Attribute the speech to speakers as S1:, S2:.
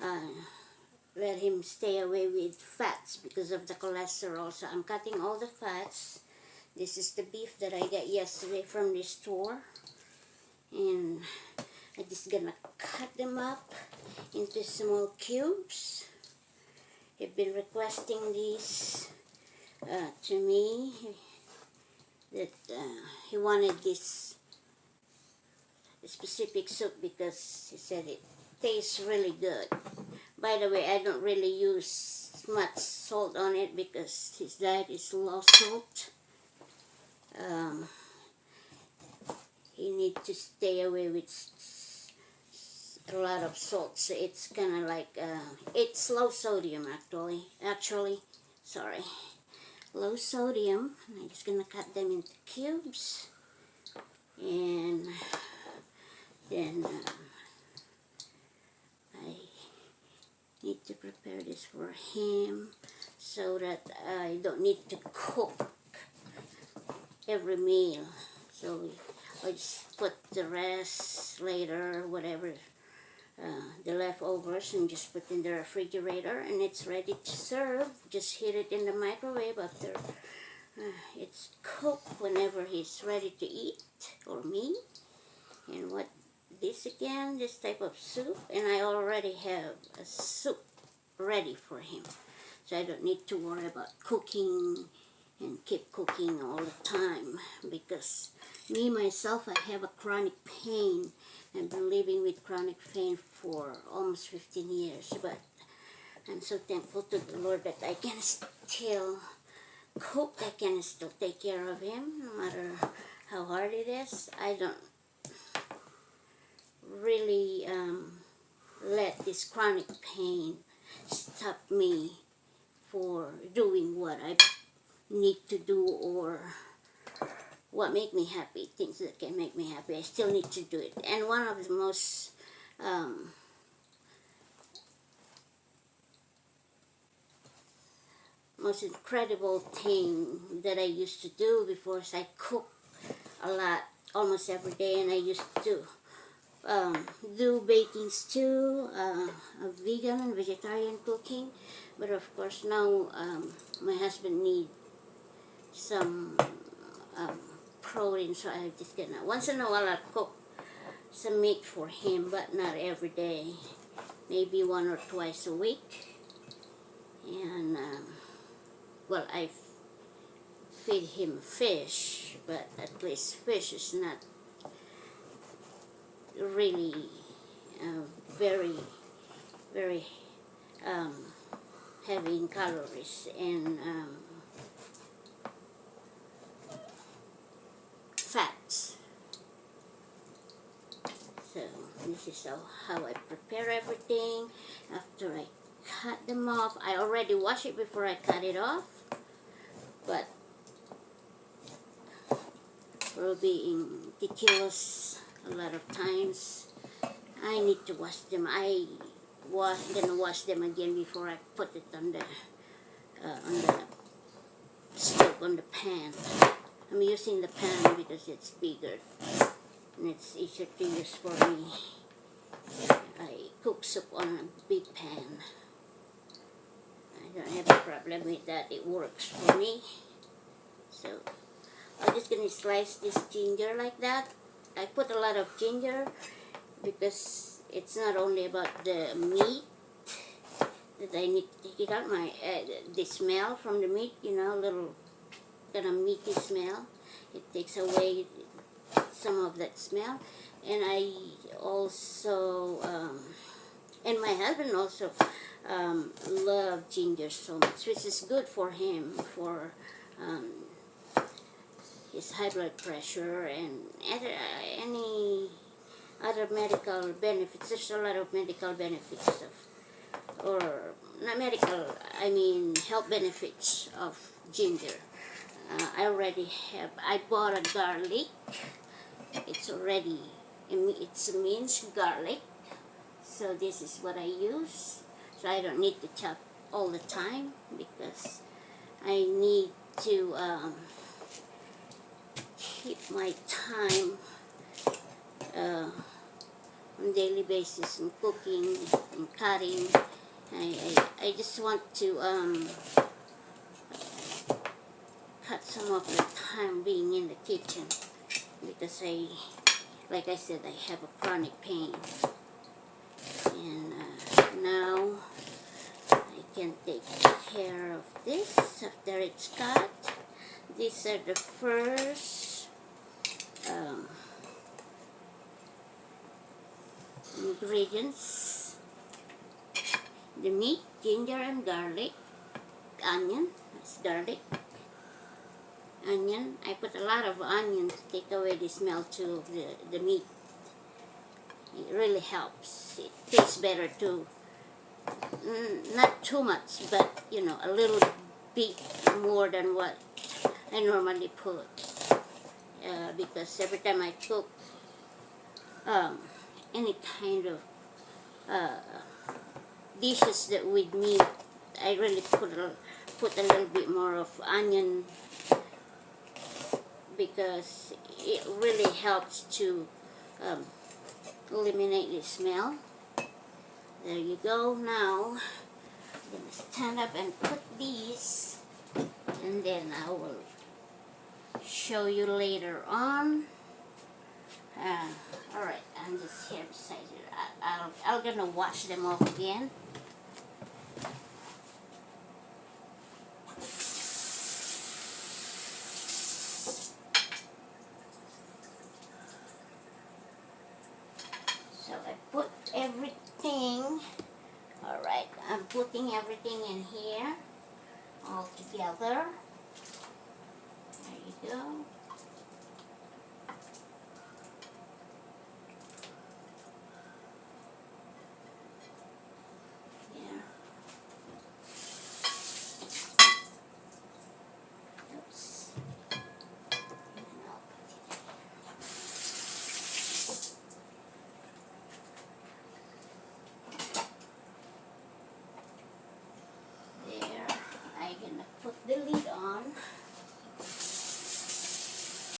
S1: uh, let him stay away with fats because of the cholesterol. So I'm cutting all the fats. This is the beef that I got yesterday from the store, and I'm just gonna cut them up into small cubes. He's been requesting these to me, that he wanted this specific soup because he said it tastes really good. By the way, I don't really use much salt on it because his diet is low salt. He needs to stay away with a lot of salt, so it's kind of like it's low sodium actually, sorry, low sodium. And I'm just gonna cut them into cubes, and then I need to prepare this for him so that I don't need to cook every meal. So I just put the rest later, whatever, the leftovers, and just put in the refrigerator, and it's ready to serve. Just heat it in the microwave after it's cooked, whenever he's ready to eat, or me. And what this again, this type of soup, and I already have a soup ready for him, so I don't need to worry about cooking and keep cooking all the time, because me myself, I have a chronic pain. I've been living with chronic pain for almost 15 years, but I'm so thankful to the Lord that I can still cook, I can still take care of him, no matter how hard it is. I don't really let this chronic pain stop me for doing what I need to do, or what make me happy, things that can make me happy. I still need to do it. And one of the most incredible thing that I used to do before is I cook a lot, almost every day, and I used to do baking too, vegan and vegetarian cooking. But of course now my husband needs some protein, so I just gonna, once in a while I cook some meat for him, but not every day, maybe 1 or 2 a week. And well, I feed him fish, but at least fish is not really very heavy in calories and fats. So this is how I prepare everything. After I cut them off, I already wash it before I cut it off, but for being meticulous a lot of times, I need to wash them. I'm gonna wash them again before I put it on the stove, on the pan. I'm using the pan because it's bigger and it's easier to use for me. I cook soup on a big pan. I don't have a problem with that. It works for me. So I'm just gonna slice this ginger like that. I put a lot of ginger because it's not only about the meat that I need to take it out, the smell from the meat, you know, little kind of meaty smell. It takes away some of that smell. And I also, and my husband also love ginger so much, which is good for him, for his high blood pressure and any other medical benefits. There's a lot of medical benefits of, or not medical, I mean health benefits of ginger. I bought a garlic. It's already, it's minced garlic. So this is what I use. So I don't need to chop all the time because I need to keep my time on daily basis in cooking and cutting. I just want to cut some of the time being in the kitchen because like I said, I have a chronic pain, and now I can take care of this after it's cut. These are the first ingredients: the meat, ginger and garlic, onion, that's garlic, onion. I put a lot of onion to take away the smell too of the meat. It really helps. It tastes better too. Not too much, but you know, a little bit more than what I normally put. Because every time I cook any kind of dishes that with meat, I really put a little bit more of onion, because it really helps to eliminate the smell. There you go. Now I'm gonna stand up and put these, and then I will show you later on. Alright, I'm just here beside it. I'm gonna wash them off again. So I put everything. Alright, I'm putting everything in here all together. There you go. There. Oops. There. I'm gonna put the lid on.